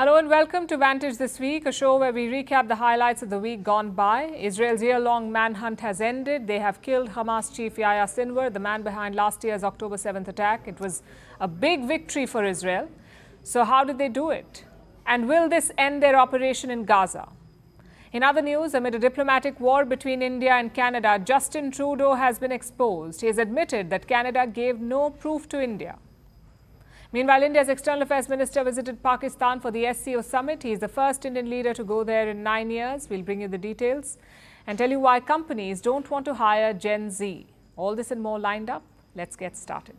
Hello and welcome to Vantage This Week, a show where we recap the highlights of the week gone by. Israel's year-long manhunt has ended. They have killed Hamas chief Yahya Sinwar, the man behind last year's October 7th attack. It was a big victory for Israel. So how did they do it? And will this end their operation in Gaza? In other news, amid a diplomatic war between India and Canada, Justin Trudeau has been exposed. He has admitted that Canada gave no proof to India. Meanwhile, India's External Affairs Minister visited Pakistan for the SCO Summit. He is the first Indian leader to go there in 9 years. We'll bring you the details and tell you why companies don't want to hire Gen Z. All this and more lined up. Let's get started.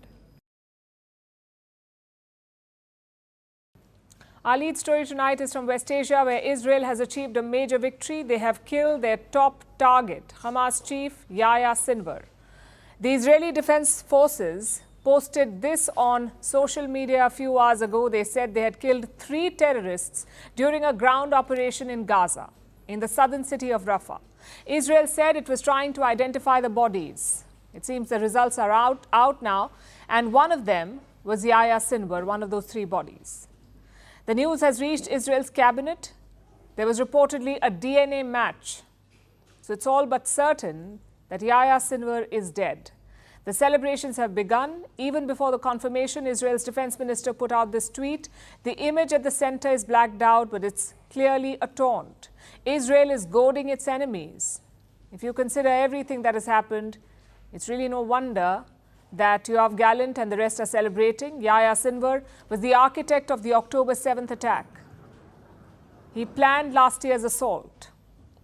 Our lead story tonight is from West Asia, where Israel has achieved a major victory. They have killed their top target, Hamas chief Yahya Sinwar. The Israeli Defense Forces posted this on social media a few hours ago. They said they had killed 3 terrorists during a ground operation in Gaza, in the southern city of Rafah. Israel said it was trying to identify the bodies. It seems the results are out now, and one of them was Yahya Sinwar, one of those 3 bodies. The news has reached Israel's cabinet. There was reportedly a DNA match. So it's all but certain that Yahya Sinwar is dead. The celebrations have begun. Even before the confirmation, Israel's defense minister put out this tweet. The image at the center is blacked out, but it's clearly a taunt. Israel is goading its enemies. If you consider everything that has happened, it's really no wonder that Yoav Gallant and the rest are celebrating. Yahya Sinwar was the architect of the October 7th attack. He planned last year's assault.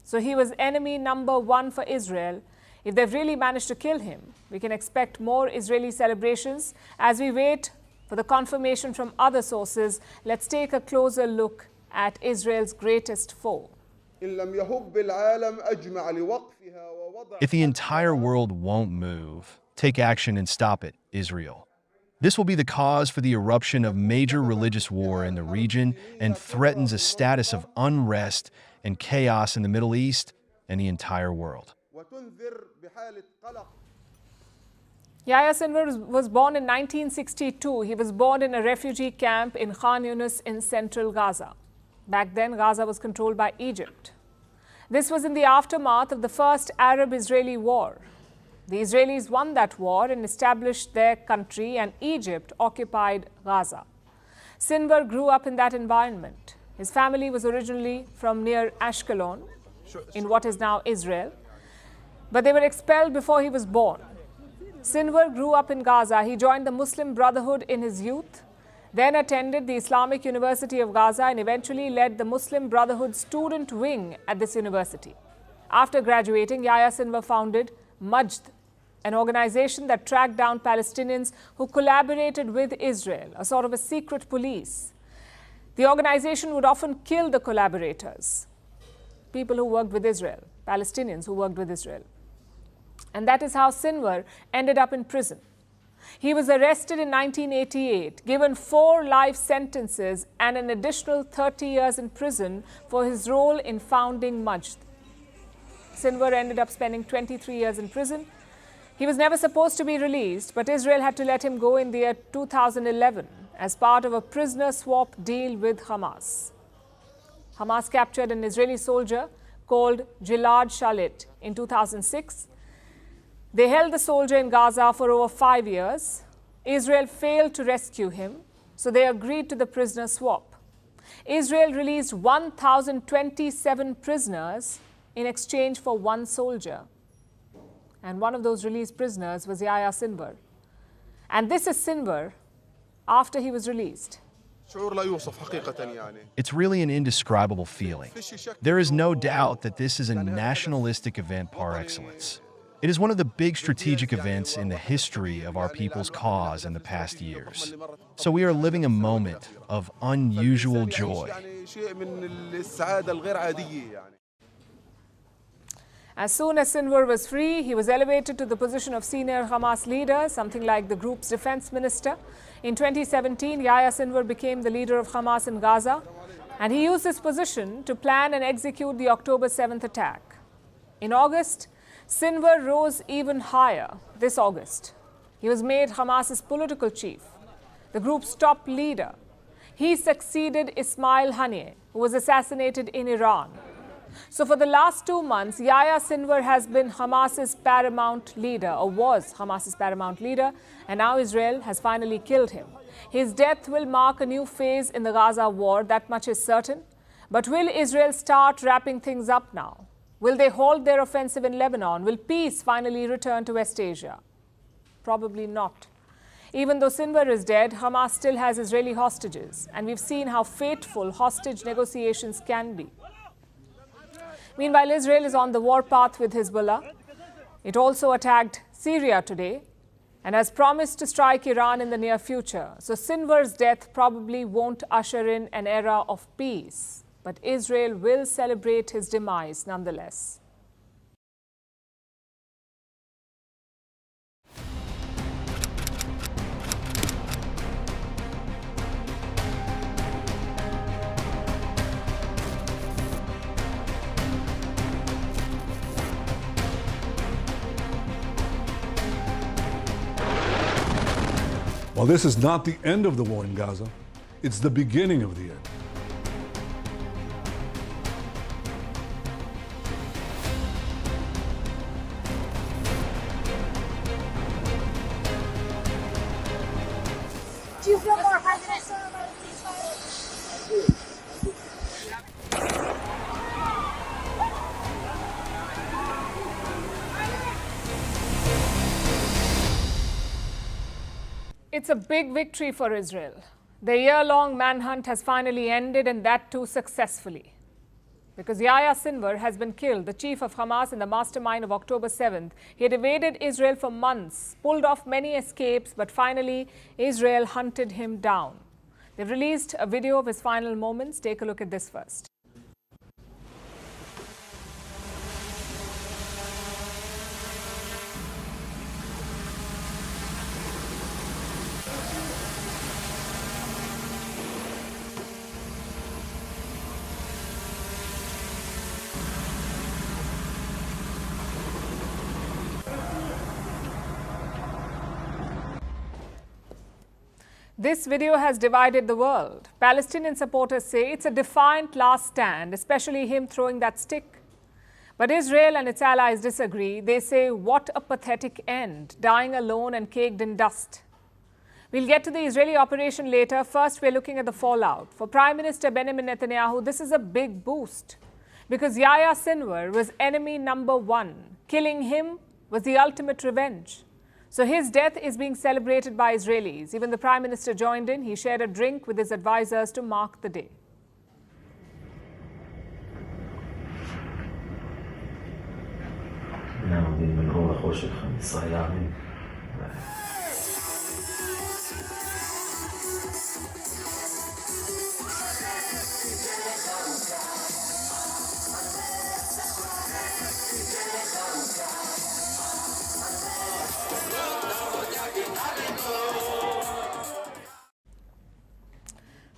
So he was enemy number 1 for Israel. If they've really managed to kill him, we can expect more Israeli celebrations. As we wait for the confirmation from other sources, let's take a closer look at Israel's greatest foe. If the entire world won't move, take action and stop it, Israel. This will be the cause for the eruption of major religious war in the region and threatens a status of unrest and chaos in the Middle East and the entire world. Yahya Sinwar was born in 1962. He was born in a refugee camp in Khan Yunis in central Gaza. Back then, Gaza was controlled by Egypt. This was in the aftermath of the first Arab-Israeli war. The Israelis won that war and established their country, and Egypt occupied Gaza. Sinwar grew up in that environment. His family was originally from near Ashkelon, in what is now Israel, but they were expelled before he was born. Sinwar grew up in Gaza. He joined the Muslim Brotherhood in his youth, then attended the Islamic University of Gaza and eventually led the Muslim Brotherhood student wing at this university. After graduating, Yahya Sinwar founded Majd, an organization that tracked down Palestinians who collaborated with Israel, a sort of a secret police. The organization would often kill the collaborators, people who worked with Israel, Palestinians who worked with Israel. And that is how Sinwar ended up in prison. He was arrested in 1988, given 4 life sentences and an additional 30 years in prison for his role in founding Majd. Sinwar ended up spending 23 years in prison. He was never supposed to be released, but Israel had to let him go in the year 2011 as part of a prisoner swap deal with Hamas. Hamas captured an Israeli soldier called Gilad Shalit in 2006. They held the soldier in Gaza for over 5 years. Israel failed to rescue him, so they agreed to the prisoner swap. Israel released 1,027 prisoners in exchange for 1 soldier. And one of those released prisoners was Yahya Sinwar. And this is Sinwar after he was released. It's really an indescribable feeling. There is no doubt that this is a nationalistic event par excellence. It is one of the big strategic events in the history of our people's cause in the past years. So we are living a moment of unusual joy. As soon as Sinwar was free, he was elevated to the position of senior Hamas leader, something like the group's defense minister. In 2017, Yahya Sinwar became the leader of Hamas in Gaza, and he used this position to plan and execute the October 7th attack. In August, Sinwar rose even higher this August. He was made Hamas's political chief, the group's top leader. He succeeded Ismail Haniyeh, who was assassinated in Iran. So for the last 2 months, Yahya Sinwar has been Hamas's paramount leader, or was Hamas's paramount leader, and now Israel has finally killed him. His death will mark a new phase in the Gaza war, that much is certain. But will Israel start wrapping things up now? Will they halt their offensive in Lebanon? Will peace finally return to West Asia? Probably not. Even though Sinwar is dead, Hamas still has Israeli hostages, and we've seen how fateful hostage negotiations can be. Meanwhile, Israel is on the warpath with Hezbollah. It also attacked Syria today and has promised to strike Iran in the near future. So Sinwar's death probably won't usher in an era of peace, but Israel will celebrate his demise nonetheless. While this is not the end of the war in Gaza, it's the beginning of the end. Do you feel more hopeful about a ceasefire? It's a big victory for Israel. The year-long manhunt has finally ended, and that too successfully. Because Yahya Sinwar has been killed, the chief of Hamas and the mastermind of October 7th. He had evaded Israel for months, pulled off many escapes, but finally Israel hunted him down. They've released a video of his final moments. Take a look at this first. This video has divided the world. Palestinian supporters say it's a defiant last stand, especially him throwing that stick. But Israel and its allies disagree. They say, what a pathetic end, dying alone and caked in dust. We'll get to the Israeli operation later. First, we're looking at the fallout. For Prime Minister Benjamin Netanyahu, this is a big boost, because Yahya Sinwar was enemy number one. Killing him was the ultimate revenge. So his death is being celebrated by Israelis. Even the Prime Minister joined in. He shared a drink with his advisors to mark the day.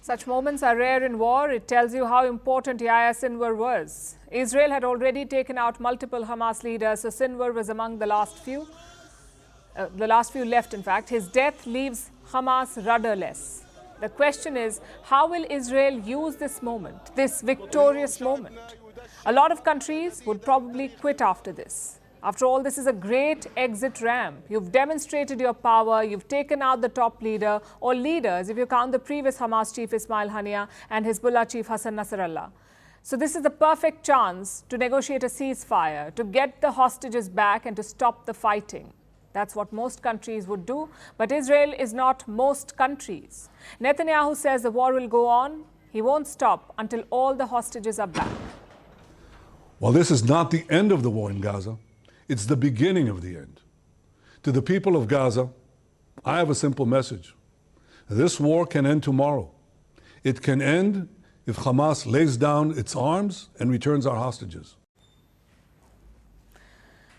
Such moments are rare in war. It tells you how important Yahya Sinwar was. Israel had already taken out multiple Hamas leaders, so Sinwar was among the last few left, in fact. His death leaves Hamas rudderless. The question is, how will Israel use this moment, this victorious moment? A lot of countries would probably quit after this. After all, this is a great exit ramp. You've demonstrated your power. You've taken out the top leader, or leaders, if you count the previous Hamas chief Ismail Haniyeh and Hezbollah chief Hassan Nasrallah. So this is the perfect chance to negotiate a ceasefire, to get the hostages back and to stop the fighting. That's what most countries would do. But Israel is not most countries. Netanyahu says the war will go on. He won't stop until all the hostages are back. While this is not the end of the war in Gaza, it's the beginning of the end. To the people of Gaza, I have a simple message. This war can end tomorrow. It can end if Hamas lays down its arms and returns our hostages.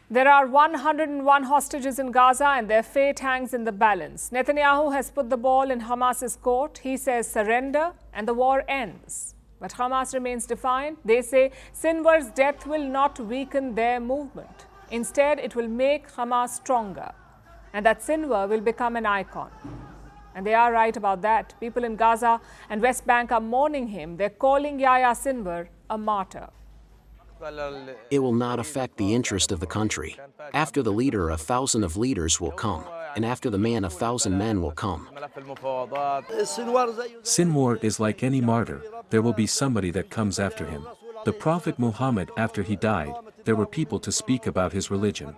There are 101 hostages in Gaza, and their fate hangs in the balance. Netanyahu has put the ball in Hamas's court. He says surrender and the war ends. But Hamas remains defiant. They say Sinwar's death will not weaken their movement. Instead, it will make Hamas stronger, and that Sinwar will become an icon. And they are right about that. People in Gaza and West Bank are mourning him. They're calling Yahya Sinwar a martyr. It will not affect the interest of the country. After the leader, 1,000 of leaders will come, and after the man, 1,000 men will come. Sinwar is like any martyr. There will be somebody that comes after him. The Prophet Muhammad, after he died, there were people to speak about his religion.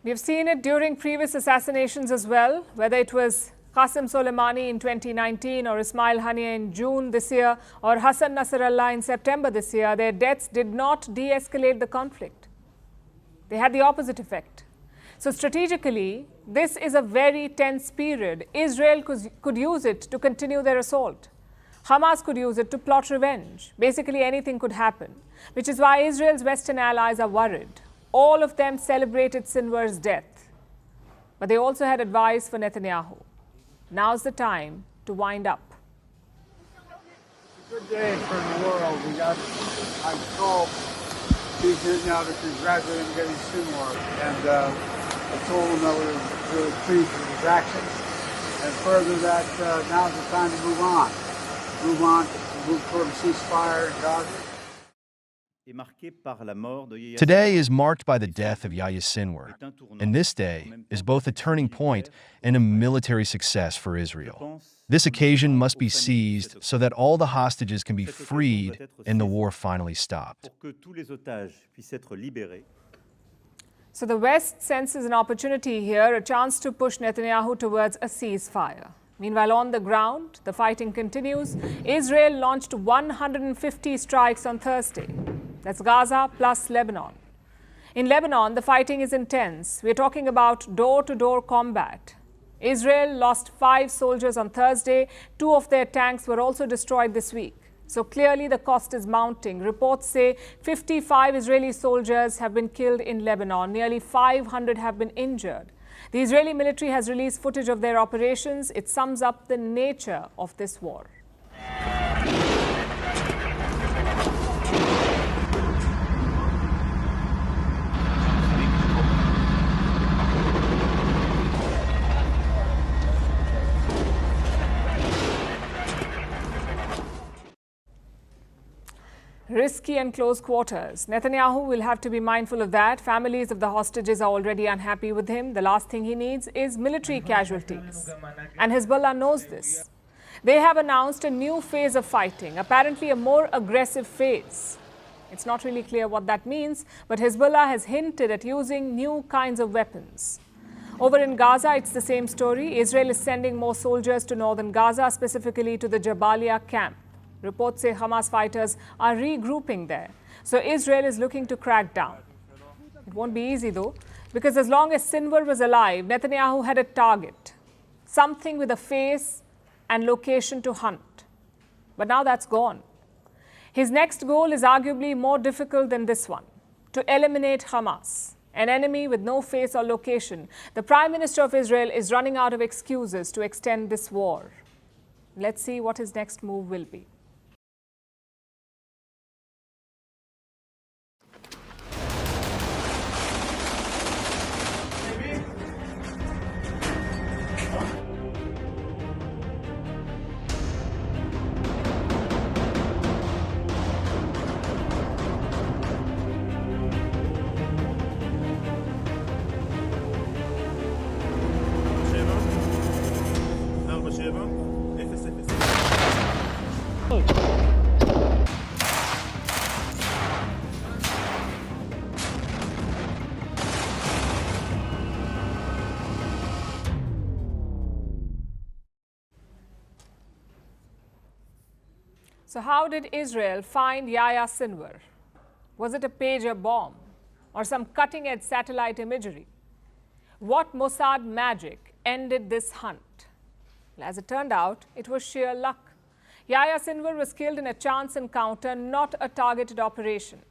We've seen it during previous assassinations as well, whether it was Qasem Soleimani in 2019 or Ismail Haniyeh in June this year or Hassan Nasrallah in September this year. Their deaths did not de-escalate the conflict. They had the opposite effect. So strategically, this is a very tense period. Israel could use it to continue their assault. Hamas could use it to plot revenge. Basically, anything could happen, which is why Israel's Western allies are worried. All of them celebrated Sinwar's death. But they also had advice for Netanyahu. Now's the time to wind up. Good day for the world. I called Netanyahu to congratulate him getting Sinwar. And I told him that we were really pleased with his actions. And further that now's the time to move on. Move toward a ceasefire in Gaza. Today is marked by the death of Yahya Sinwar, and this day is both a turning point and a military success for Israel. This occasion must be seized so that all the hostages can be freed and the war finally stopped. So the West senses an opportunity here, a chance to push Netanyahu towards a ceasefire. Meanwhile, on the ground, the fighting continues. Israel launched 150 strikes on Thursday. That's Gaza plus Lebanon. In Lebanon, the fighting is intense. We're talking about door-to-door combat. Israel lost 5 soldiers on Thursday. 2 of their tanks were also destroyed this week. So clearly the cost is mounting. Reports say 55 Israeli soldiers have been killed in Lebanon. Nearly 500 have been injured. The Israeli military has released footage of their operations. It sums up the nature of this war. Risky and close quarters. Netanyahu will have to be mindful of that. Families of the hostages are already unhappy with him. The last thing he needs is military casualties. And Hezbollah knows this. They have announced a new phase of fighting, apparently a more aggressive phase. It's not really clear what that means, but Hezbollah has hinted at using new kinds of weapons. Over in Gaza, it's the same story. Israel is sending more soldiers to northern Gaza, specifically to the Jabalia camp. Reports say Hamas fighters are regrouping there. So Israel is looking to crack down. It won't be easy though, because as long as Sinwar was alive, Netanyahu had a target, something with a face and location to hunt. But now that's gone. His next goal is arguably more difficult than this one, to eliminate Hamas, an enemy with no face or location. The Prime Minister of Israel is running out of excuses to extend this war. Let's see what his next move will be. So how did Israel find Yahya Sinwar? Was it a pager bomb or some cutting-edge satellite imagery? What Mossad magic ended this hunt? Well, as it turned out, it was sheer luck. Yahya Sinwar was killed in a chance encounter, not a targeted operation.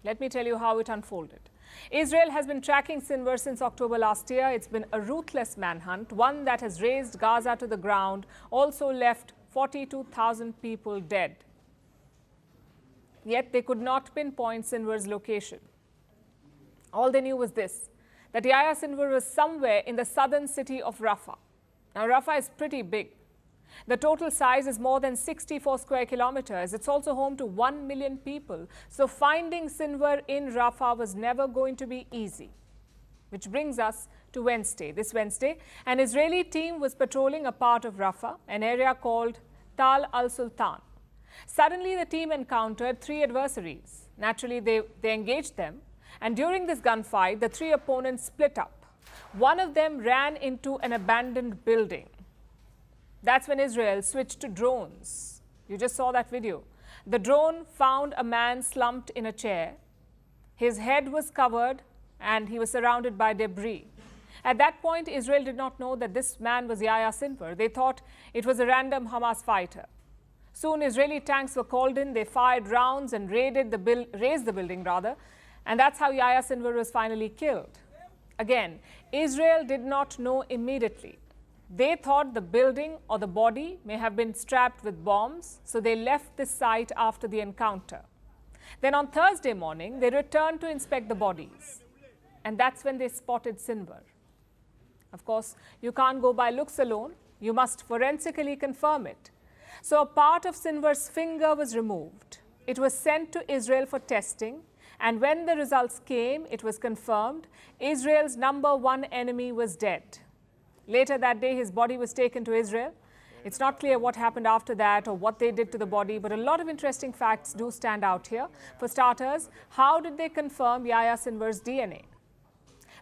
Let me tell you how it unfolded. Israel has been tracking Sinwar since October last year. It's been a ruthless manhunt, one that has razed Gaza to the ground, also left 42,000 people dead. Yet they could not pinpoint Sinwar's location. All they knew was this, that Yahya Sinwar was somewhere in the southern city of Rafah. Now, Rafah is pretty big. The total size is more than 64 square kilometers. It's also home to 1 million people. So finding Sinwar in Rafah was never going to be easy. Which brings us to Wednesday. This Wednesday, an Israeli team was patrolling a part of Rafah, an area called Tal al-Sultan. Suddenly, the team encountered 3 adversaries. Naturally, they engaged them. And during this gunfight, the 3 opponents split up. One of them ran into an abandoned building. That's when Israel switched to drones. You just saw that video. The drone found a man slumped in a chair. His head was covered and he was surrounded by debris. At that point, Israel did not know that this man was Yahya Sinwar. They thought it was a random Hamas fighter. Soon, Israeli tanks were called in. They fired rounds and razed the building. And that's how Yahya Sinwar was finally killed. Again, Israel did not know immediately. They thought the building or the body may have been strapped with bombs, so they left the site after the encounter. Then on Thursday morning, they returned to inspect the bodies. And that's when they spotted Sinwar. Of course, you can't go by looks alone. You must forensically confirm it. So a part of Sinwar's finger was removed. It was sent to Israel for testing. And when the results came, it was confirmed Israel's #1 enemy was dead. Later that day, his body was taken to Israel. It's not clear what happened after that or what they did to the body, but a lot of interesting facts do stand out here. For starters, how did they confirm Yahya Sinwar's DNA?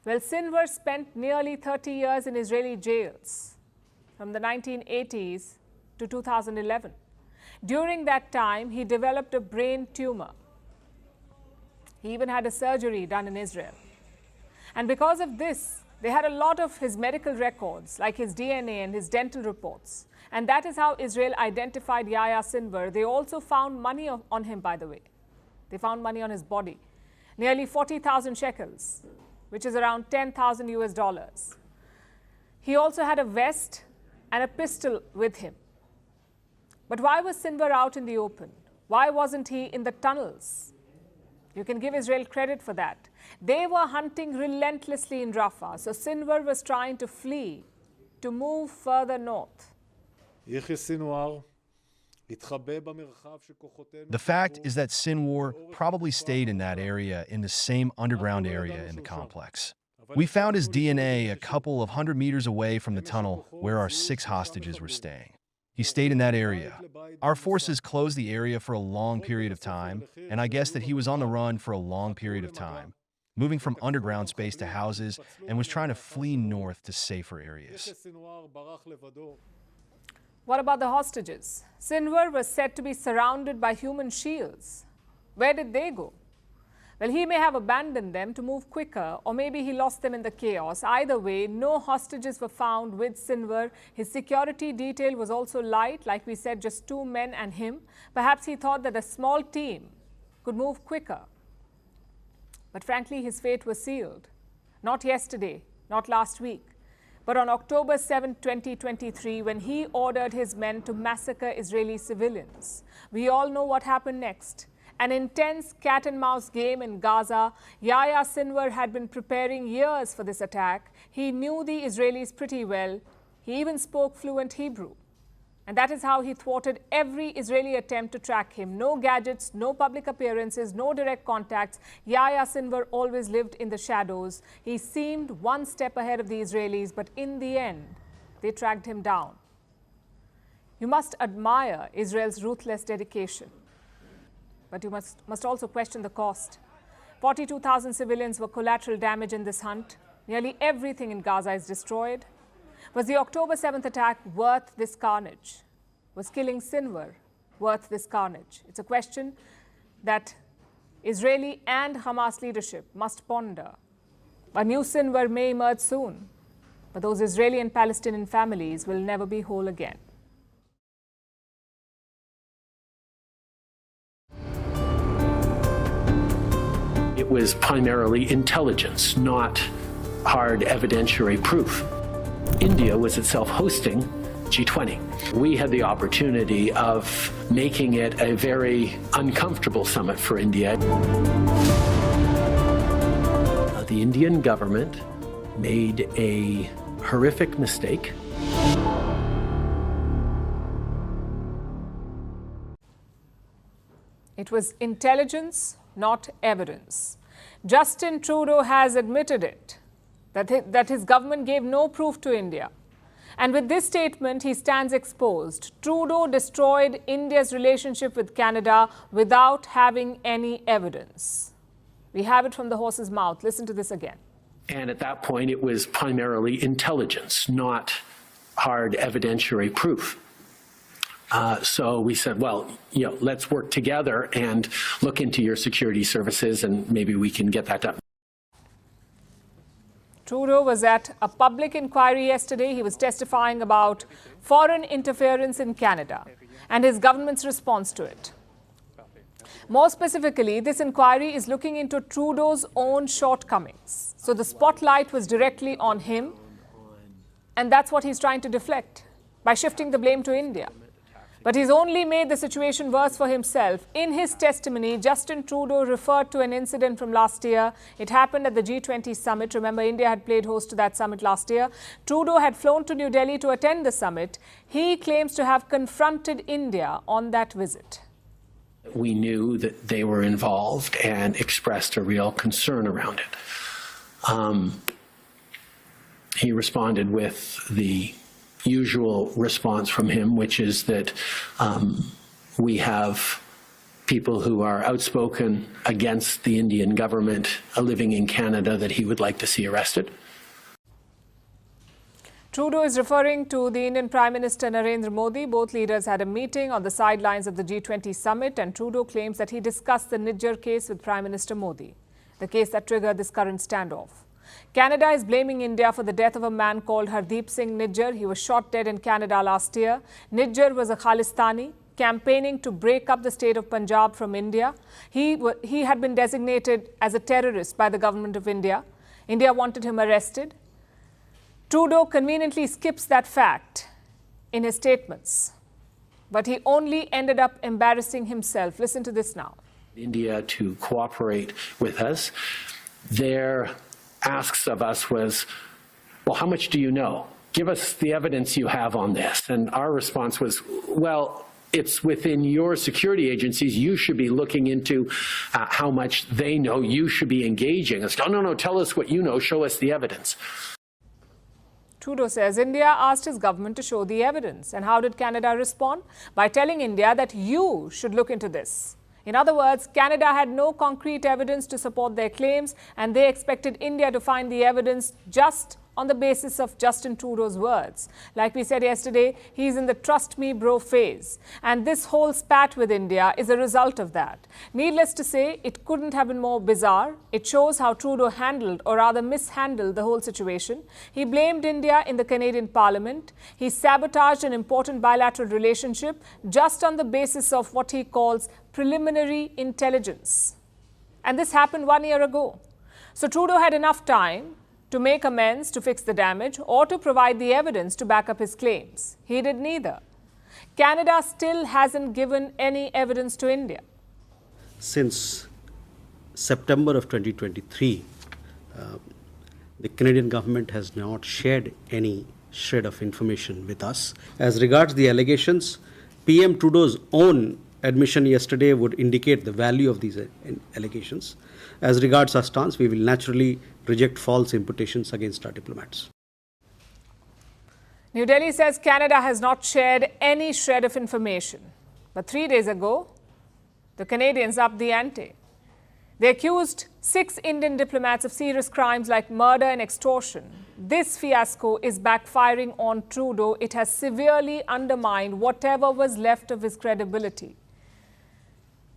Well, Sinwar spent nearly 30 years in Israeli jails from the 1980s to 2011. During that time, he developed a brain tumor. He even had a surgery done in Israel. And because of this, they had a lot of his medical records, like his DNA and his dental reports. And that is how Israel identified Yahya Sinwar. They also found money on him, by the way. They found money on his body. Nearly 40,000 shekels, which is around 10,000 US dollars. He also had a vest and a pistol with him. But why was Sinwar out in the open? Why wasn't he in the tunnels? You can give Israel credit for that. They were hunting relentlessly in Rafah, so Sinwar was trying to flee, to move further north. The fact is that Sinwar probably stayed in that area, in the same underground area in the complex. We found his DNA a couple of 100 meters away from the tunnel where our 6 hostages were staying. He stayed in that area. Our forces closed the area for a long period of time, and I guess that he was on the run for a long period of time, moving from underground space to houses, and was trying to flee north to safer areas. What about the hostages? Sinwar was said to be surrounded by human shields. Where did they go? Well, he may have abandoned them to move quicker, or maybe he lost them in the chaos. Either way, no hostages were found with Sinwar. His security detail was also light, like we said, just 2 men and him. Perhaps he thought that a small team could move quicker. But frankly, his fate was sealed. Not yesterday, not last week, but on October 7, 2023, when he ordered his men to massacre Israeli civilians. We all know what happened next. An intense cat-and-mouse game in Gaza. Yahya Sinwar had been preparing years for this attack. He knew the Israelis pretty well. He even spoke fluent Hebrew. And that is how he thwarted every Israeli attempt to track him. No gadgets, no public appearances, no direct contacts. Yahya Sinwar always lived in the shadows. He seemed one step ahead of the Israelis, but in the end, they tracked him down. You must admire Israel's ruthless dedication. But you must also question the cost. 42,000 civilians were collateral damage in this hunt. Nearly everything in Gaza is destroyed. Was the October 7th attack worth this carnage? Was killing Sinwar worth this carnage? It's a question that Israeli and Hamas leadership must ponder. A new Sinwar may emerge soon, but those Israeli and Palestinian families will never be whole again. It was primarily intelligence, not hard evidentiary proof. India was itself hosting G20. We had the opportunity of making it a very uncomfortable summit for India. The Indian government made a horrific mistake. It was intelligence, not evidence. Justin Trudeau has admitted it, that his government gave no proof to India. And with this statement, he stands exposed. Trudeau destroyed India's relationship with Canada without having any evidence. We have it from the horse's mouth. Listen to this again. And at that point, it was primarily intelligence, not hard evidentiary proof. So we said, well, let's work together and look into your security services, and maybe we can get that done. Trudeau was at a public inquiry yesterday. He was testifying about foreign interference in Canada and his government's response to it. More specifically, this inquiry is looking into Trudeau's own shortcomings. So the spotlight was directly on him, and that's what he's trying to deflect by shifting the blame to India. But he's only made the situation worse for himself. In his testimony, Justin Trudeau referred to an incident from last year. It happened at the G20 summit. Remember, India had played host to that summit last year. Trudeau had flown to New Delhi to attend the summit. He claims to have confronted India on that visit. We knew that they were involved and expressed a real concern around it. He responded with the usual response from him, which is that we have people who are outspoken against the Indian government living in Canada that he would like to see arrested. Trudeau is referring to the Indian Prime Minister Narendra Modi. Both leaders had a meeting on the sidelines of the G20 summit, and Trudeau claims that he discussed the Nijjar case with Prime Minister Modi, the case that triggered this current standoff. Canada is blaming India for the death of a man called Hardeep Singh Nijjar. He was shot dead in Canada last year. Nijjar was a Khalistani campaigning to break up the state of Punjab from India. He had been designated as a terrorist by the government of India. India wanted him arrested. Trudeau conveniently skips that fact in his statements, but he only ended up embarrassing himself. Listen to this now. India to cooperate with us. Their asks of us was, well, how much do you know? Give us the evidence you have on this. And our response was, well, it's within your security agencies. You should be looking into how much they know. You should be engaging. It's, no, tell us what you know. Show us the evidence. Trudeau says India asked his government to show the evidence. And how did Canada respond? By telling India that you should look into this. In other words, Canada had no concrete evidence to support their claims, and they expected India to find the evidence just on the basis of Justin Trudeau's words. Like we said yesterday, he's in the trust me bro phase. And this whole spat with India is a result of that. Needless to say, it couldn't have been more bizarre. It shows how Trudeau handled, or rather mishandled, the whole situation. He blamed India in the Canadian Parliament. He sabotaged an important bilateral relationship just on the basis of what he calls preliminary intelligence. And this happened 1 year ago. So Trudeau had enough time to make amends, to fix the damage, or to provide the evidence to back up his claims. He did neither. Canada still hasn't given any evidence to India. Since September of 2023, the Canadian government has not shared any shred of information with us. As regards the allegations, PM Trudeau's own admission yesterday would indicate the value of these allegations. As regards our stance, we will naturally reject false imputations against our diplomats. New Delhi says Canada has not shared any shred of information. But 3 days ago, the Canadians upped the ante. They accused 6 Indian diplomats of serious crimes like murder and extortion. This fiasco is backfiring on Trudeau. It has severely undermined whatever was left of his credibility.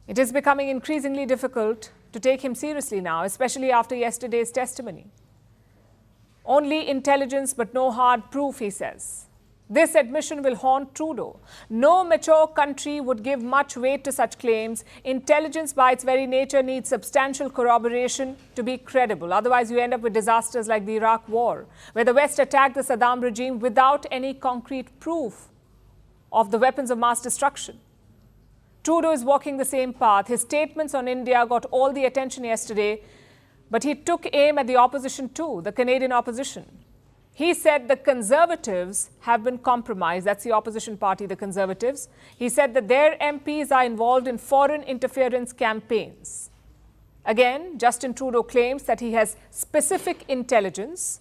It is becoming increasingly difficult to take him seriously now, especially after yesterday's testimony. Only intelligence but no hard proof, he says. This admission will haunt Trudeau. No mature country would give much weight to such claims. Intelligence, by its very nature, needs substantial corroboration to be credible. Otherwise, you end up with disasters like the Iraq War, where the West attacked the Saddam regime without any concrete proof of the weapons of mass destruction. Trudeau is walking the same path. His statements on India got all the attention yesterday, but he took aim at the opposition too, the Canadian opposition. He said the Conservatives have been compromised. That's the opposition party, the Conservatives. He said that their MPs are involved in foreign interference campaigns. Again, Justin Trudeau claims that he has specific intelligence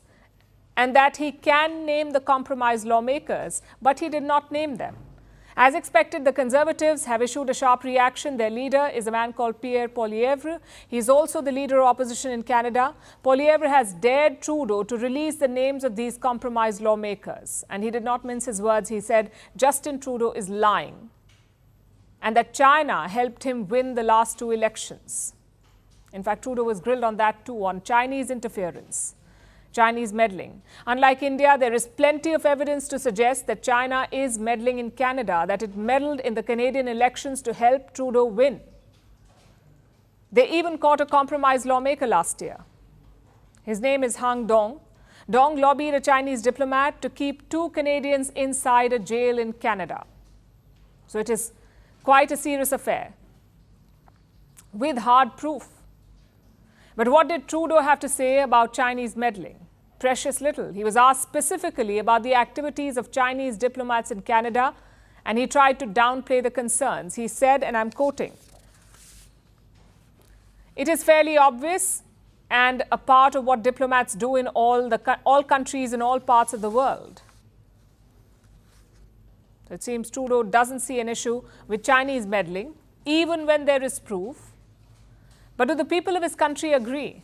and that he can name the compromised lawmakers, but he did not name them. As expected, the Conservatives have issued a sharp reaction. Their leader is a man called Pierre Poilievre. He is also the leader of opposition in Canada. Poilievre has dared Trudeau to release the names of these compromised lawmakers. And he did not mince his words. He said Justin Trudeau is lying and that China helped him win the last two elections. In fact, Trudeau was grilled on that too, on Chinese interference, Chinese meddling. Unlike India, there is plenty of evidence to suggest that China is meddling in Canada, that it meddled in the Canadian elections to help Trudeau win. They even caught a compromised lawmaker last year. His name is Hang Dong. Dong lobbied a Chinese diplomat to keep two Canadians inside a jail in Canada. So it is quite a serious affair with hard proof. But what did Trudeau have to say about Chinese meddling? Precious little. He was asked specifically about the activities of Chinese diplomats in Canada, and he tried to downplay the concerns. He said, and I'm quoting, "It is fairly obvious and a part of what diplomats do in all countries in all parts of the world." So it seems Trudeau doesn't see an issue with Chinese meddling, even when there is proof. But do the people of his country agree?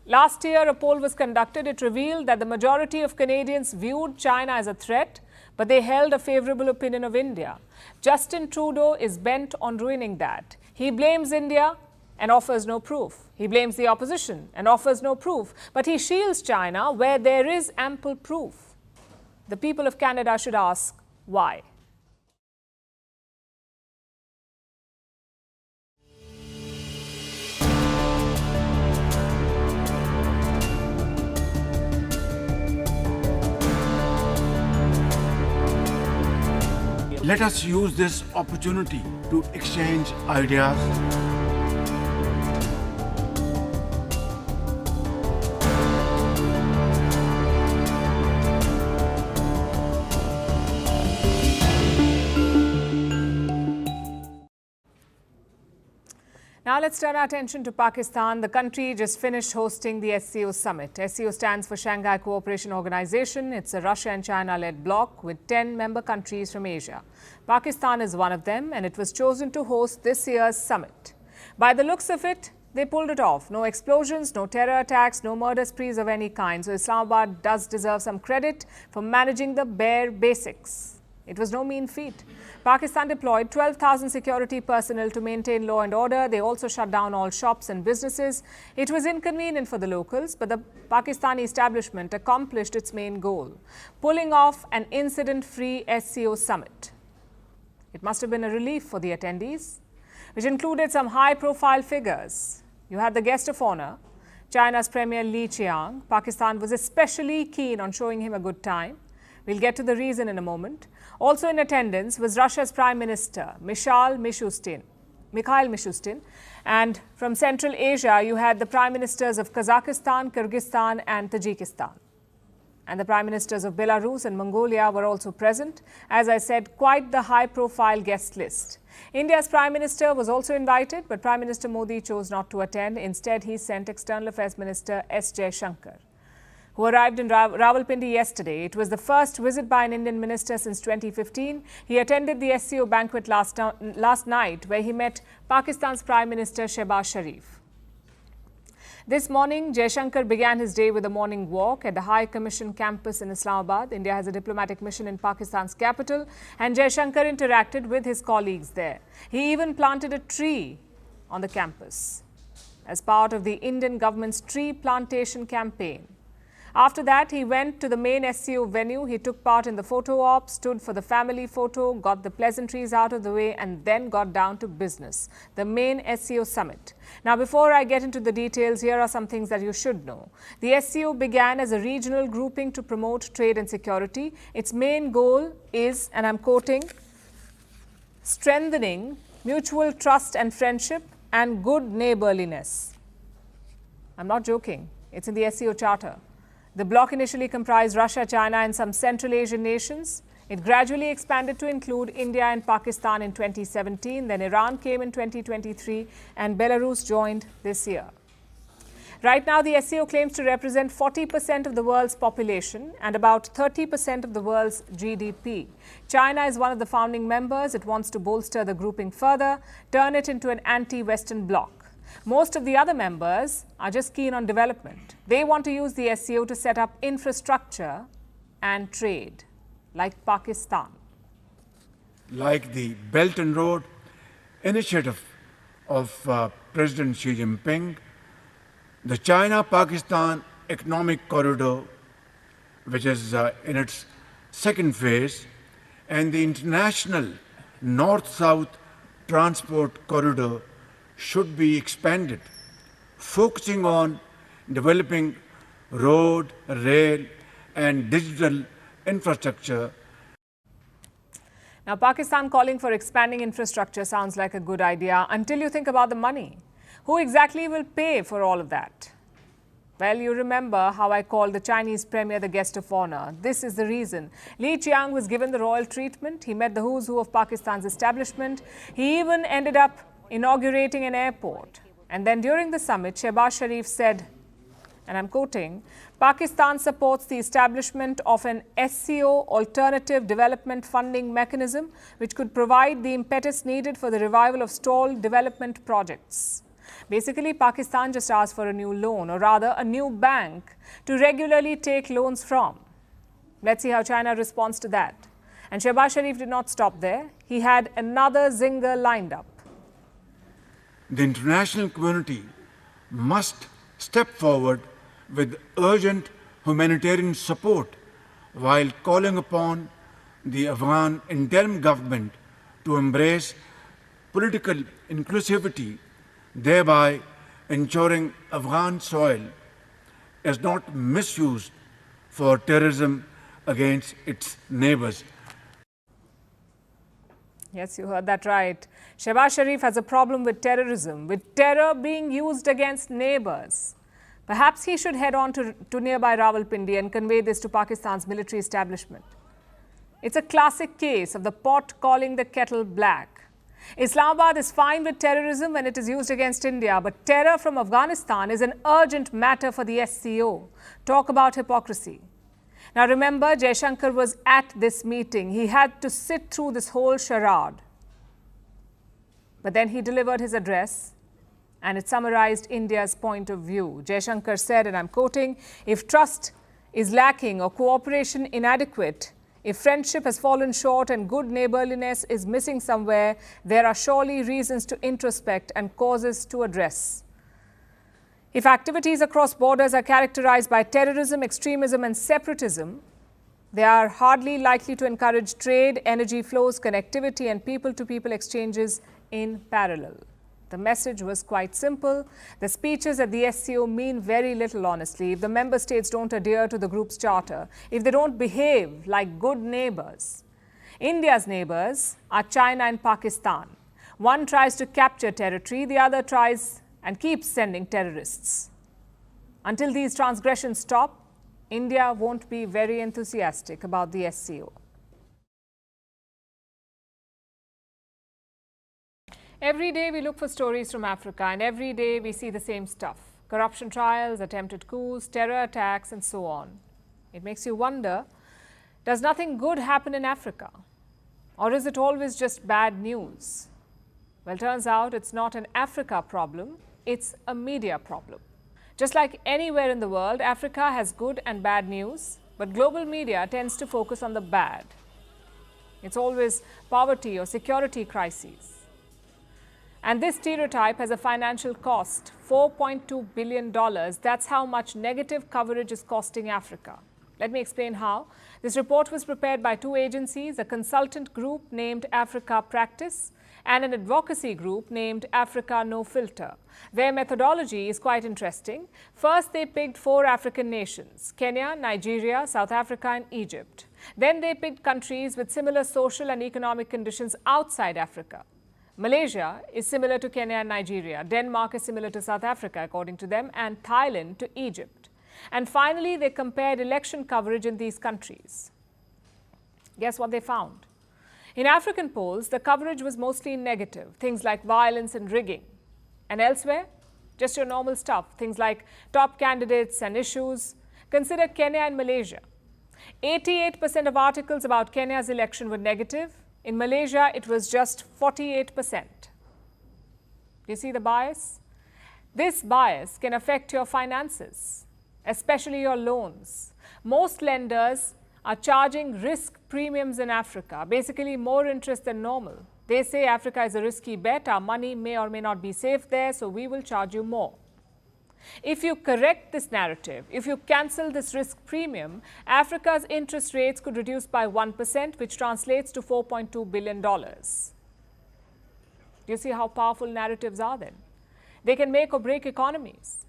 Last year, a poll was conducted. It revealed that the majority of Canadians viewed China as a threat, but they held a favorable opinion of India. Justin Trudeau is bent on ruining that. He blames India and offers no proof. He blames the opposition and offers no proof. But he shields China where there is ample proof. The people of Canada should ask why. Let us use this opportunity to exchange ideas. Now let's turn our attention to Pakistan. The country just finished hosting the SCO Summit. SCO stands for Shanghai Cooperation Organization. It's a Russia and China-led bloc with 10 member countries from Asia. Pakistan is one of them, and it was chosen to host this year's summit. By the looks of it, they pulled it off. No explosions, no terror attacks, no murder sprees of any kind. So Islamabad does deserve some credit for managing the bare basics. It was no mean feat. Pakistan deployed 12,000 security personnel to maintain law and order. They also shut down all shops and businesses. It was inconvenient for the locals, but the Pakistani establishment accomplished its main goal, pulling off an incident-free SCO summit. It must have been a relief for the attendees, which included some high-profile figures. You had the guest of honor, China's Premier Li Qiang. Pakistan was especially keen on showing him a good time. We'll get to the reason in a moment. Also in attendance was Russia's Prime Minister, Mikhail Mishustin. And from Central Asia, you had the Prime Ministers of Kazakhstan, Kyrgyzstan and Tajikistan. And the Prime Ministers of Belarus and Mongolia were also present. As I said, quite the high-profile guest list. India's Prime Minister was also invited, but Prime Minister Modi chose not to attend. Instead, he sent External Affairs Minister S. Jaishankar, who arrived in Rawalpindi yesterday. It was the first visit by an Indian minister since 2015. He attended the SCO banquet last night, where he met Pakistan's Prime Minister Shehbaz Sharif. This morning, Jaishankar began his day with a morning walk at the High Commission campus in Islamabad. India has a diplomatic mission in Pakistan's capital, and Jaishankar interacted with his colleagues there. He even planted a tree on the campus as part of the Indian government's tree plantation campaign. After that, he went to the main SCO venue. He took part in the photo op, stood for the family photo, got the pleasantries out of the way, and then got down to business, the main SCO Summit. Now, before I get into the details, here are some things that you should know. The SCO began as a regional grouping to promote trade and security. Its main goal is, and I'm quoting, strengthening mutual trust and friendship and good neighborliness. I'm not joking. It's in the SCO Charter. The bloc initially comprised Russia, China, and some Central Asian nations. It gradually expanded to include India and Pakistan in 2017. Then Iran came in 2023, and Belarus joined this year. Right now, the SCO claims to represent 40% of the world's population and about 30% of the world's GDP. China is one of the founding members. It wants to bolster the grouping further, turn it into an anti-Western bloc. Most of the other members are just keen on development. They want to use the SCO to set up infrastructure and trade, like Pakistan. Like the Belt and Road Initiative of President Xi Jinping, the China-Pakistan Economic Corridor, which is in its second phase, and the International North-South Transport Corridor should be expanded, focusing on developing road, rail, and digital infrastructure. Now, Pakistan calling for expanding infrastructure sounds like a good idea until you think about the money. Who exactly will pay for all of that? Well, you remember how I called the Chinese premier the guest of honor. This is the reason. Li Qiang was given the royal treatment. He met the who's who of Pakistan's establishment. He even ended up inaugurating an airport. And then during the summit, Shehbaz Sharif said, and I'm quoting, Pakistan supports the establishment of an SCO alternative development funding mechanism which could provide the impetus needed for the revival of stalled development projects. Basically, Pakistan just asked for a new loan, or rather a new bank to regularly take loans from. Let's see how China responds to that. And Shehbaz Sharif did not stop there. He had another zinger lined up. The international community must step forward with urgent humanitarian support while calling upon the Afghan interim government to embrace political inclusivity, thereby ensuring Afghan soil is not misused for terrorism against its neighbors. Yes, you heard that right. Shehbaz Sharif has a problem with terrorism, with terror being used against neighbors. Perhaps he should head on to nearby Rawalpindi and convey this to Pakistan's military establishment. It's a classic case of the pot calling the kettle black. Islamabad is fine with terrorism when it is used against India, but terror from Afghanistan is an urgent matter for the SCO. Talk about hypocrisy. Now remember, Jaishankar was at this meeting. He had to sit through this whole charade. But then he delivered his address and it summarized India's point of view. Jaishankar said, and I'm quoting, if trust is lacking or cooperation inadequate, if friendship has fallen short and good neighborliness is missing somewhere, there are surely reasons to introspect and causes to address. If activities across borders are characterized by terrorism, extremism and separatism, they are hardly likely to encourage trade, energy flows, connectivity and people-to-people exchanges in parallel. The message was quite simple. The speeches at the SCO mean very little, honestly, if the member states don't adhere to the group's charter, if they don't behave like good neighbors. India's neighbors are China and Pakistan. One tries to capture territory, the other tries and keeps sending terrorists. Until these transgressions stop, India won't be very enthusiastic about the SCO. Every day we look for stories from Africa, and every day we see the same stuff. Corruption trials, attempted coups, terror attacks, and so on. It makes you wonder, does nothing good happen in Africa? Or is it always just bad news? Well, turns out it's not an Africa problem, it's a media problem. Just like anywhere in the world, Africa has good and bad news, but global media tends to focus on the bad. It's always poverty or security crises. And this stereotype has a financial cost, $4.2 billion. That's how much negative coverage is costing Africa. Let me explain how. This report was prepared by two agencies, a consultant group named Africa Practice and an advocacy group named Africa No Filter. Their methodology is quite interesting. First, they picked 4 African nations: Kenya, Nigeria, South Africa, and Egypt. Then they picked countries with similar social and economic conditions outside Africa. Malaysia is similar to Kenya and Nigeria. Denmark is similar to South Africa, according to them, and Thailand to Egypt. And finally, they compared election coverage in these countries. Guess what they found? In African polls, the coverage was mostly negative, things like violence and rigging. And elsewhere, just your normal stuff, things like top candidates and issues. Consider Kenya and Malaysia. 88% of articles about Kenya's election were negative. In Malaysia, it was just 48%. Do you see the bias? This bias can affect your finances, especially your loans. Most lenders are charging risk premiums in Africa, basically more interest than normal. They say Africa is a risky bet, our money may or may not be safe there, so we will charge you more. If you correct this narrative, if you cancel this risk premium, Africa's interest rates could reduce by 1%, which translates to $4.2 billion. Do you see how powerful narratives are then? They can make or break economies.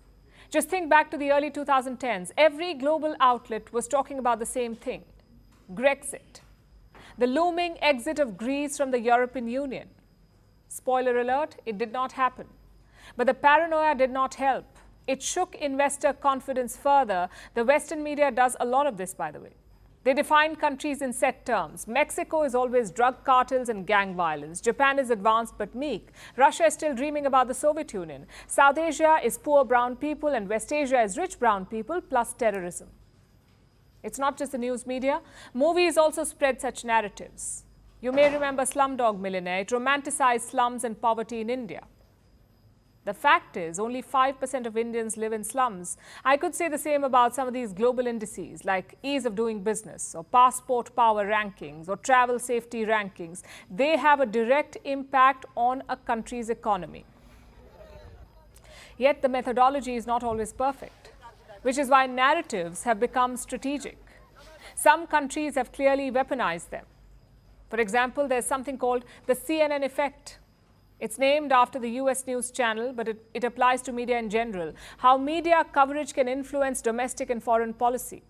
Just think back to the early 2010s. Every global outlet was talking about the same thing: Grexit, the looming exit of Greece from the European Union. Spoiler alert, it did not happen. But the paranoia did not help. It shook investor confidence further. The Western media does a lot of this, by the way. They define countries in set terms. Mexico is always drug cartels and gang violence. Japan is advanced but meek. Russia is still dreaming about the Soviet Union. South Asia is poor brown people, and West Asia is rich brown people plus terrorism. It's not just the news media. Movies also spread such narratives. You may remember Slumdog Millionaire. It romanticized slums and poverty in India. The fact is, only 5% of Indians live in slums. I could say the same about some of these global indices like ease of doing business or passport power rankings or travel safety rankings. They have a direct impact on a country's economy. Yet the methodology is not always perfect, which is why narratives have become strategic. Some countries have clearly weaponized them. For example, there's something called the CNN effect. It's named after the US news channel, but it applies to media in general. How media coverage can influence domestic and foreign policy.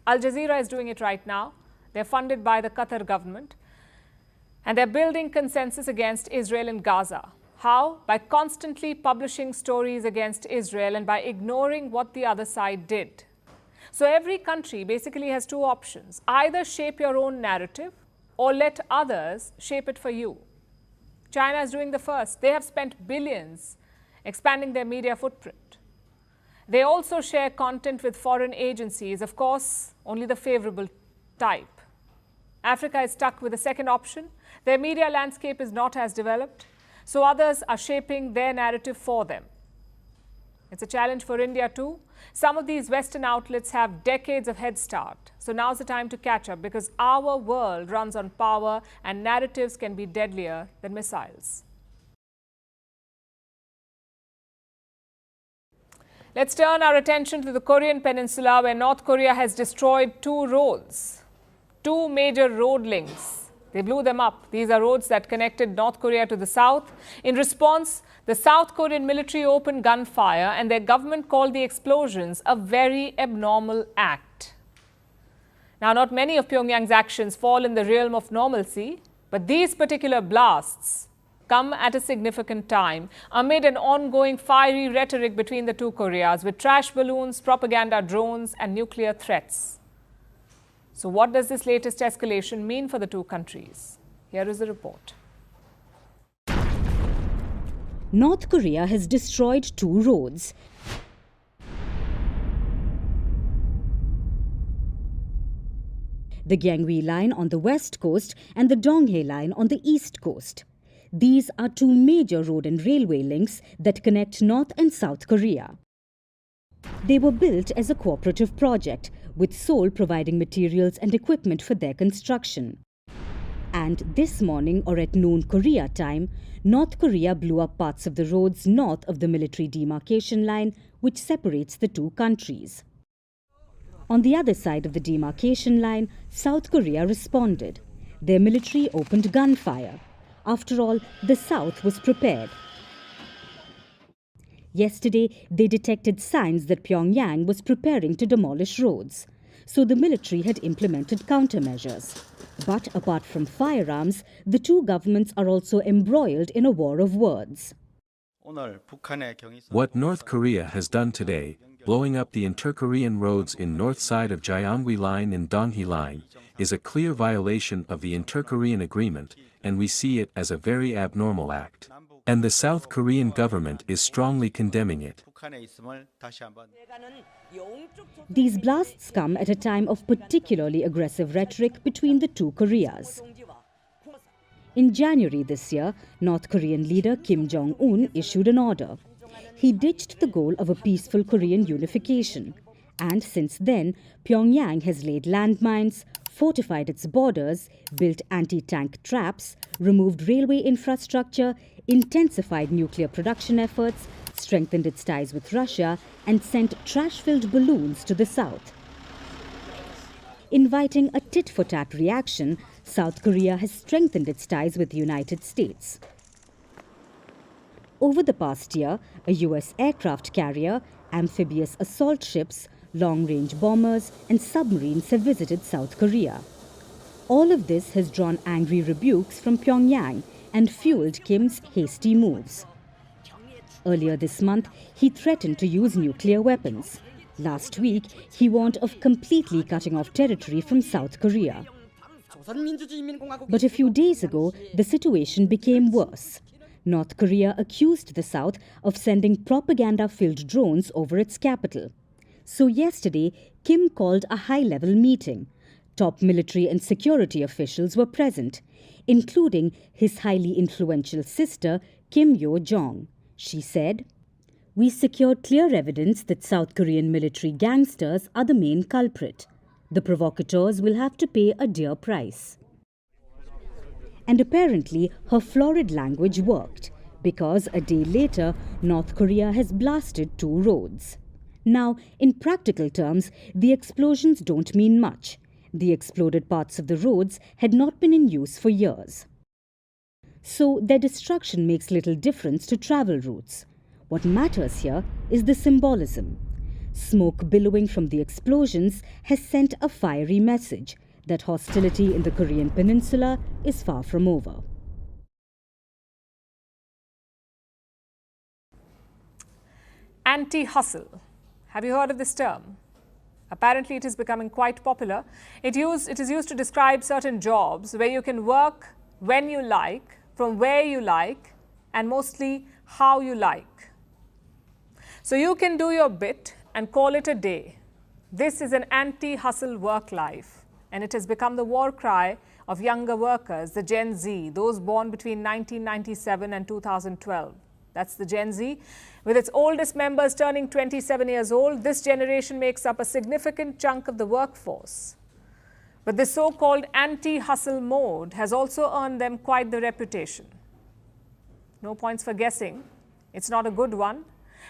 Al Jazeera is doing it right now. They're funded by the Qatar government. And they're building consensus against Israel and Gaza. How? By constantly publishing stories against Israel and by ignoring what the other side did. So every country basically has two options: either shape your own narrative or let others shape it for you. China is doing the first. They have spent billions expanding their media footprint. They also share content with foreign agencies, of course, only the favorable type. Africa is stuck with the second option. Their media landscape is not as developed, so others are shaping their narrative for them. It's a challenge for India too. Some of these Western outlets have decades of head start. So now's the time to catch up, because our world runs on power and narratives can be deadlier than missiles. Let's turn our attention to the Korean Peninsula, where North Korea has destroyed 2 roads, 2 major road links. They blew them up. These are roads that connected North Korea to the south. In response, the South Korean military opened gunfire, and their government called the explosions a very abnormal act. Now, not many of Pyongyang's actions fall in the realm of normalcy, but these particular blasts come at a significant time amid an ongoing fiery rhetoric between the two Koreas, with trash balloons, propaganda drones, and nuclear threats. So what does this latest escalation mean for the two countries? Here is the report. North Korea has destroyed 2 roads. The Gyeongui Line on the west coast and the Donghae Line on the east coast. These are 2 major road and railway links that connect North and South Korea. They were built as a cooperative project, with Seoul providing materials and equipment for their construction. And this morning, or at noon Korea time, North Korea blew up parts of the roads north of the military demarcation line, which separates the two countries. On the other side of the demarcation line, South Korea responded. Their military opened gunfire. After all, the South was prepared. Yesterday, they detected signs that Pyongyang was preparing to demolish roads. So the military had implemented countermeasures. But apart from firearms, the two governments are also embroiled in a war of words. What North Korea has done today, blowing up the inter-Korean roads in north side of Gyeongui Line and Donghae Line, is a clear violation of the inter-Korean agreement, and we see it as a very abnormal act. And the South Korean government is strongly condemning it. These blasts come at a time of particularly aggressive rhetoric between the two Koreas. In January this year, North Korean leader Kim Jong-un issued an order. He ditched the goal of a peaceful Korean unification. And since then, Pyongyang has laid landmines, fortified its borders, built anti-tank traps, removed railway infrastructure, intensified nuclear production efforts, strengthened its ties with Russia, and sent trash-filled balloons to the south. Inviting a tit-for-tat reaction, South Korea has strengthened its ties with the United States. Over the past year, a US aircraft carrier, amphibious assault ships, long-range bombers, and submarines have visited South Korea. All of this has drawn angry rebukes from Pyongyang and fueled Kim's hasty moves. Earlier this month, he threatened to use nuclear weapons. Last week, he warned of completely cutting off territory from South Korea. But a few days ago, the situation became worse. North Korea accused the South of sending propaganda-filled drones over its capital. So yesterday, Kim called a high-level meeting. Top military and security officials were present, including his highly influential sister, Kim Yo-jong. She said, "We secured clear evidence that South Korean military gangsters are the main culprit. The provocateurs will have to pay a dear price." And apparently, her florid language worked, because a day later, North Korea has blasted two roads. Now, in practical terms, the explosions don't mean much. The exploded parts of the roads had not been in use for years. So their destruction makes little difference to travel routes. What matters here is the symbolism. Smoke billowing from the explosions has sent a fiery message that hostility in the Korean peninsula is far from over. Anti-hustle. Have you heard of this term? Apparently, it is becoming quite popular. It is used to describe certain jobs where you can work when you like, from where you like, and mostly how you like. So you can do your bit and call it a day. This is an anti-hustle work life, and it has become the war cry of younger workers, the Gen Z, those born between 1997 and 2012. That's the Gen Z. With its oldest members turning 27 years old, this generation makes up a significant chunk of the workforce. But this so-called anti-hustle mode has also earned them quite the reputation. No points for guessing. It's not a good one.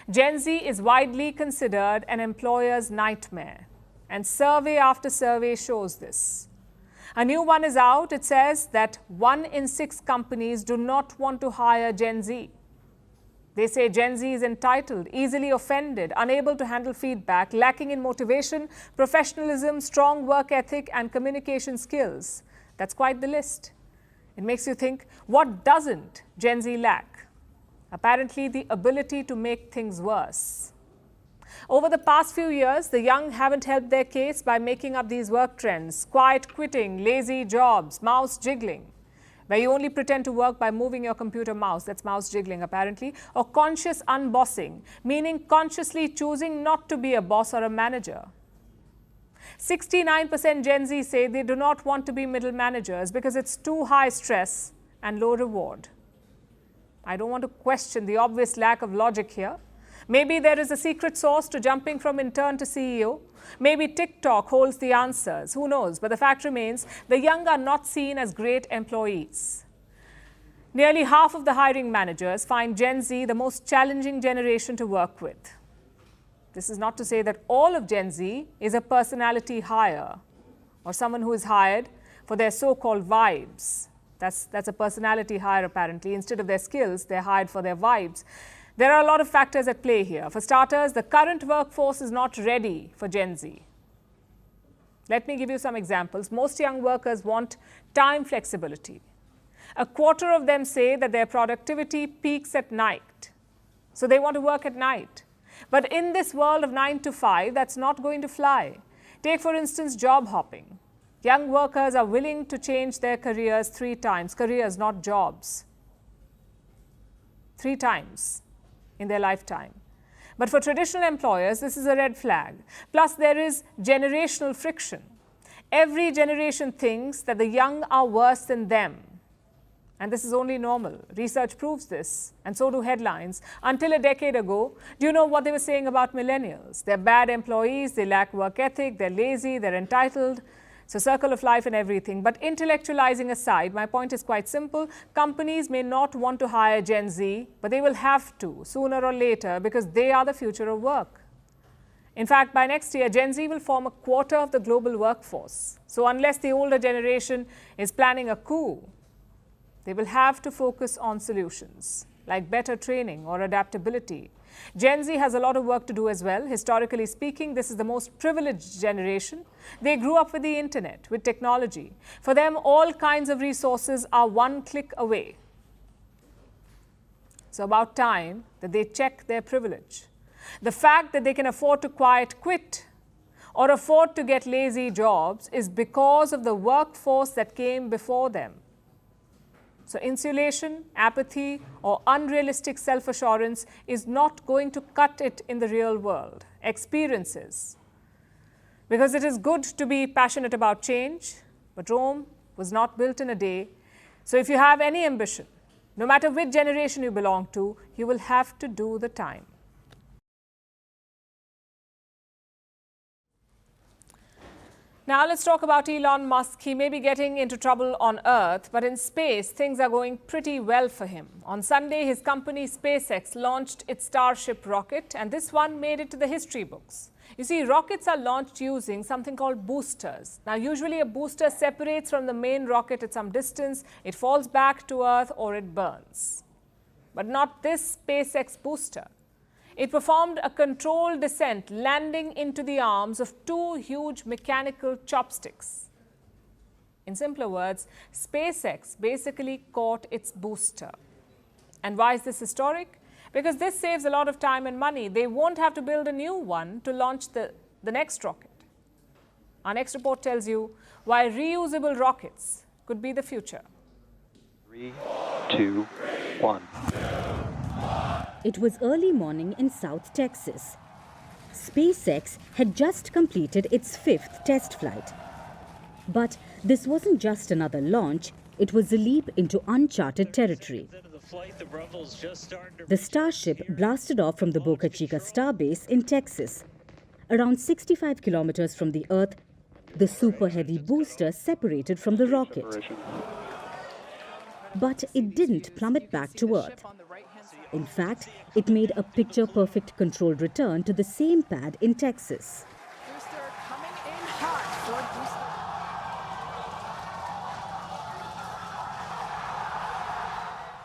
Gen Z is widely considered an employer's nightmare, and survey after survey shows this. A new one is out. It says that 1 in 6 companies do not want to hire Gen Z. They say Gen Z is entitled, easily offended, unable to handle feedback, lacking in motivation, professionalism, strong work ethic, and communication skills. That's quite the list. It makes you think, what doesn't Gen Z lack? Apparently, the ability to make things worse. Over the past few years, the young haven't helped their case by making up these work trends: quiet quitting, lazy jobs, mouse jiggling, where you only pretend to work by moving your computer mouse, that's mouse jiggling apparently, or conscious unbossing, meaning consciously choosing not to be a boss or a manager. 69% Gen Z say they do not want to be middle managers because it's too high stress and low reward. I don't want to question the obvious lack of logic here, Maybe there is a secret sauce to jumping from intern to CEO. Maybe TikTok holds the answers. Who knows? But the fact remains, the young are not seen as great employees. Nearly half of the hiring managers find Gen Z the most challenging generation to work with. This is not to say that all of Gen Z is a personality hire or someone who is hired for their so-called vibes. That's a personality hire apparently. Instead of their skills, they're hired for their vibes. There are a lot of factors at play here. For starters, the current workforce is not ready for Gen Z. Let me give you some examples. Most young workers want time flexibility. A quarter of them say that their productivity peaks at night. So they want to work at night. But in this world of 9 to 5, that's not going to fly. Take, for instance, job hopping. Young workers are willing to change their careers 3 times. Careers, not jobs. 3 times in their lifetime. But for traditional employers, this is a red flag. Plus, there is generational friction. Every generation thinks that the young are worse than them. And this is only normal. Research proves this, and so do headlines. Until a decade ago, do you know what they were saying about millennials? They're bad employees, they lack work ethic, they're lazy, they're entitled. So circle of life and everything. But intellectualizing aside, my point is quite simple. Companies may not want to hire Gen Z, but they will have to sooner or later because they are the future of work. In fact, by next year, Gen Z will form a quarter of the global workforce. So unless the older generation is planning a coup, they will have to focus on solutions like better training or adaptability. Gen Z has a lot of work to do as well. Historically speaking, this is the most privileged generation. They grew up with the internet, with technology. For them, all kinds of resources are one click away. It's about time that they check their privilege. The fact that they can afford to quiet quit or afford to get lazy jobs is because of the workforce that came before them. So insulation, apathy, or unrealistic self-assurance is not going to cut it in the real world. Experiences. Because it is good to be passionate about change, but Rome was not built in a day. So if you have any ambition, no matter which generation you belong to, you will have to do the time. Now let's talk about Elon Musk. He may be getting into trouble on Earth, but in space, things are going pretty well for him. On Sunday, his company SpaceX launched its Starship rocket, and this one made it to the history books. You see, rockets are launched using something called boosters. Now, usually a booster separates from the main rocket at some distance, it falls back to Earth, or it burns. But not this SpaceX booster. It performed a controlled descent, landing into the arms of 2 huge mechanical chopsticks. In simpler words, SpaceX basically caught its booster. And why is this historic? Because this saves a lot of time and money. They won't have to build a new one to launch the next rocket. Our next report tells you why reusable rockets could be the future. 3, 2, 1. It was early morning in South Texas. SpaceX had just completed its 5th test flight. But this wasn't just another launch, it was a leap into uncharted territory. The Starship blasted off from the Boca Chica Starbase in Texas. Around 65 kilometers from the Earth, the Super Heavy booster separated from the rocket. But it didn't plummet back to Earth. In fact, it made a picture-perfect controlled return to the same pad in Texas.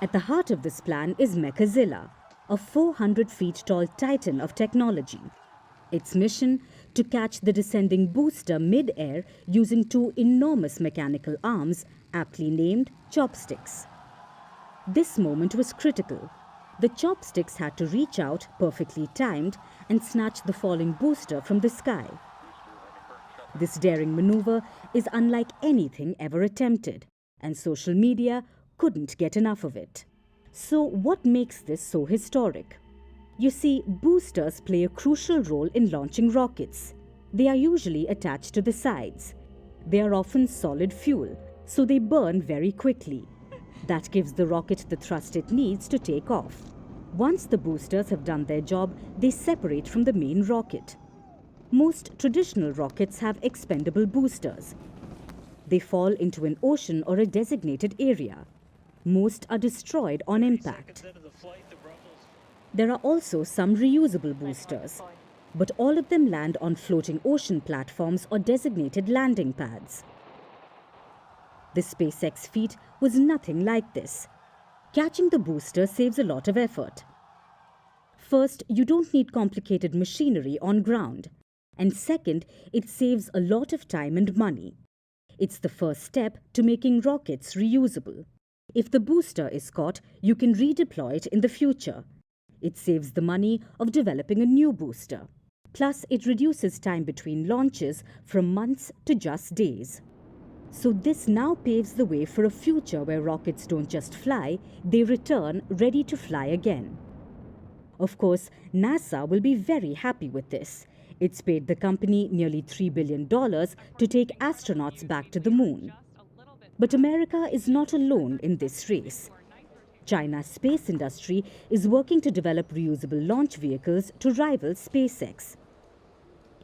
At the heart of this plan is Mechazilla, a 400 feet tall titan of technology. Its mission, to catch the descending booster mid-air using 2 enormous mechanical arms, aptly named chopsticks. This moment was critical. The chopsticks had to reach out, perfectly timed, and snatch the falling booster from the sky. This daring maneuver is unlike anything ever attempted, and social media couldn't get enough of it. So what makes this so historic? You see, boosters play a crucial role in launching rockets. They are usually attached to the sides. They are often solid fuel, so they burn very quickly. That gives the rocket the thrust it needs to take off. Once the boosters have done their job, they separate from the main rocket. Most traditional rockets have expendable boosters. They fall into an ocean or a designated area. Most are destroyed on impact. There are also some reusable boosters, but all of them land on floating ocean platforms or designated landing pads. The SpaceX feat was nothing like this. Catching the booster saves a lot of effort. First, you don't need complicated machinery on ground. And second, it saves a lot of time and money. It's the first step to making rockets reusable. If the booster is caught, you can redeploy it in the future. It saves the money of developing a new booster. Plus, it reduces time between launches from months to just days. So this now paves the way for a future where rockets don't just fly, they return ready to fly again. Of course, NASA will be very happy with this. It's paid the company nearly $3 billion to take astronauts back to the moon. But America is not alone in this race. China's space industry is working to develop reusable launch vehicles to rival SpaceX.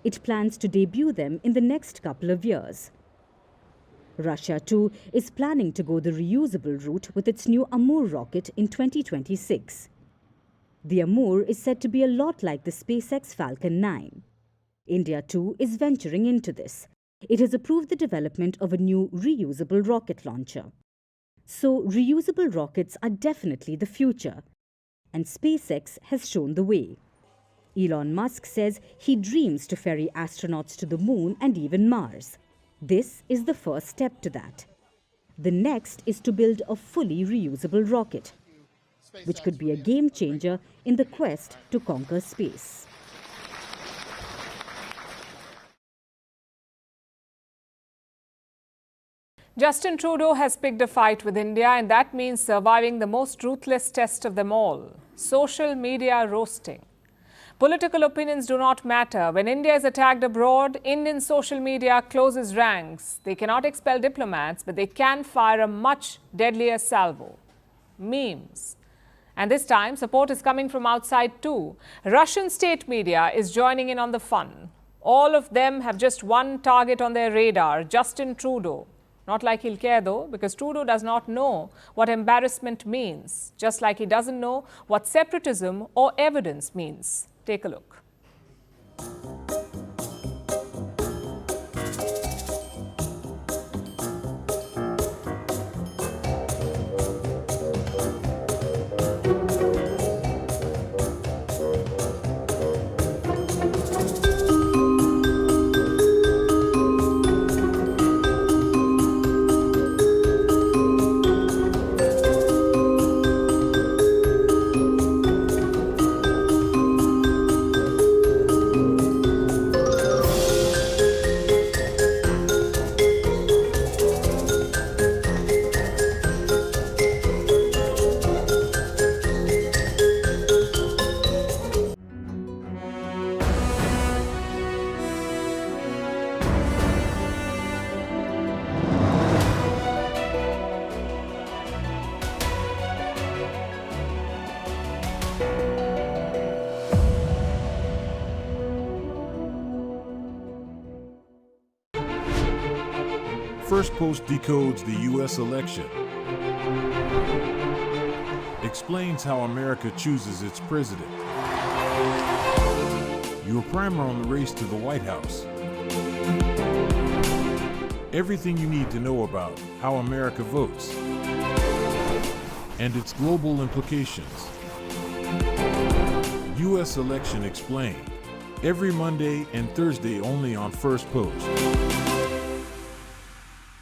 It plans to debut them in the next couple of years. Russia, too, is planning to go the reusable route with its new Amur rocket in 2026. The Amur is said to be a lot like the SpaceX Falcon 9. India, too, is venturing into this. It has approved the development of a new reusable rocket launcher. So, reusable rockets are definitely the future. And SpaceX has shown the way. Elon Musk says he dreams to ferry astronauts to the moon and even Mars. This is the first step to that. The next is to build a fully reusable rocket, which could be a game changer in the quest to conquer space. Justin Trudeau has picked a fight with India, and that means surviving the most ruthless test of them all: social media roasting. Political opinions do not matter. When India is attacked abroad, Indian social media closes ranks. They cannot expel diplomats, but they can fire a much deadlier salvo: memes. And this time, support is coming from outside too. Russian state media is joining in on the fun. All of them have just one target on their radar: Justin Trudeau. Not like he'll care though, because Trudeau does not know what embarrassment means, just like he doesn't know what separatism or evidence means. Take a look. Firstpost decodes the U.S. election, explains how America chooses its president, your primer on the race to the White House, everything you need to know about how America votes, and its global implications. U.S. Election Explained, every Monday and Thursday only on Firstpost.